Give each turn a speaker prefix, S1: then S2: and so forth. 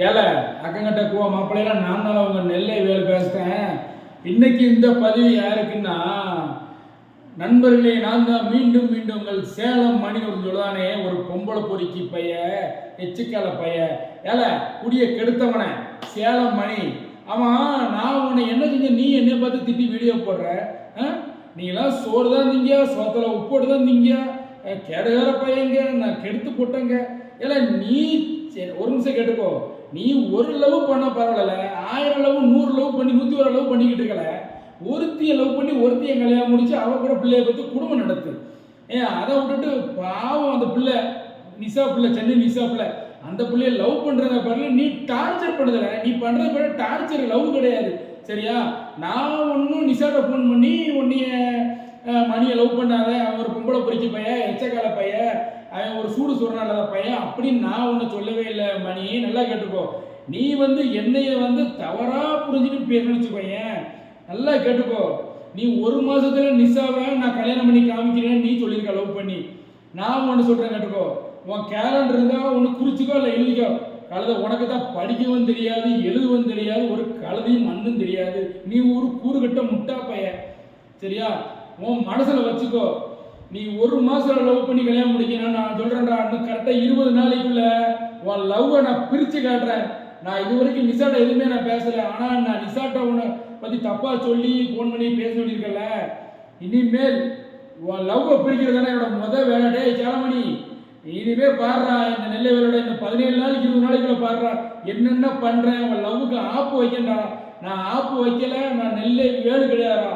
S1: ஏல அக்கங்கிட்ட கூவா மாப்பிள்ளையெல்லாம் நான் தான் உங்க நெல்லை வேலை பேசுகிறேன். இன்னைக்கு இந்த பதிவு யாருக்குன்னா, நண்பர்களே, நான் தான் மீண்டும் மீண்டும் உங்கள் சேலம் மணி ஒரு சொல்லுதானே, ஒரு பொம்பளை பொறுக்கி பைய, எச்சுக்கால பைய, ஏல குடிய கெடுத்தவன சேலம் மணி. அவன் நான் உன்னை என்ன செஞ்ச, நீ என்னை பார்த்து திட்டி வீடியோ போடுற? நீங்களாம் சோறு தான் திங்க, சோத்துல உப்போடு தான் திங்க, கெடுகிற பையங்க, நான் கெடுத்து போட்டேங்க. ஏல நீ சரி ஒரு நிமிஷம் கேட்டுக்கோ, நீ ஒரு லவ் பண்ண பரவாயில்ல, 1000 லவ் 100 லவ் பண்ணி 101 லவ் பண்ணிக்கிட்டு இருக்கல. ஒருத்தியை லவ் பண்ணி ஒருத்தியை கல்யாணம் முடிச்சு அவ கூட பிள்ளைய பற்றி குடும்பம் நடத்து. அதை விட்டுட்டு பாவம் அந்த பிள்ளை நிசா பிள்ளை, சென்னை நிசா பிள்ளை, அந்த பிள்ளைய லவ் பண்ணுறத பாருங்க, நீ டார்ச்சர் பண்ணுதல. நீ பண்ணுறது பேர் டார்ச்சர், லவ் கிடையாது. சரியா? நான் ஒன்றும் நிசாட்ட ஃபோன் பண்ணி உன்னைய மணியை லவ் பண்ணாத, அவன் ஒரு பொம்பளை பொறிக்க பையன், எச்சக்கால பையன், அவன் ஒரு சூடு சுரணாத பையன் அப்படின்னு நான் ஒன்று சொல்லவே இல்லை மணி. நல்லா கேட்டுக்கோ. நீ என்னைய தவறாக புரிஞ்சுட்டு பேசணும்னு வச்சுக்கோயேன். நல்லா கேட்டுக்கோ. நீ ஒரு மாசத்துல நிசாவை நான் கல்யாணம் பண்ணி காமிக்கிறேன்னு நீ சொல்லியிருக்க லவ் பண்ணி. நான் ஒன்று சொல்கிறேன் கேட்டுக்கோ. உன் கேலண்டர் இருந்தால் ஒன்று குறிச்சிக்கோ இல்லை எழுதிக்கோ. கழுத உனக்கு தான் படிக்கவும் தெரியாது, எழுதவும் தெரியாது, ஒரு கழுதையும் மண்ணும் தெரியாது. நீ ஒரு கூறுகட்ட முட்டா பையன். சரியா? உன் மனசில் வச்சுக்கோ. நீ ஒரு மாதம் லவ் பண்ணி கல்யாணம் முடிக்கணும். நான் சொல்கிறேன்டா, இன்னும் கரெக்டாக 20 நாளைக்குள்ள உன் லவ்வை நான் பிரித்து காட்டுறேன். நான் இது வரைக்கும் நிசாட்ட எதுவுமே நான் பேசலை. ஆனால் நான் நிசாட்ட உன்னை பற்றி தப்பாக சொல்லி ஃபோன் பண்ணி பேச சொல்லியிருக்கல. இனிமேல் உன் லவ்வை பிரிக்கிறது தானே என்னோட முதல் வேலை. டே சேலமணி, இனிமேல் பாடுறா, இந்த நெல்லை வேலையோட இந்த 17 நாளைக்கு 20 நாளைக்குள்ள பாடுறா என்னென்ன பண்ணுறேன். உன் லவ்வுக்கு ஆப்பு வைக்கண்டா. நான் ஆப்பு வைக்கல, நான் நெல்லை வேலு கிடையாதா.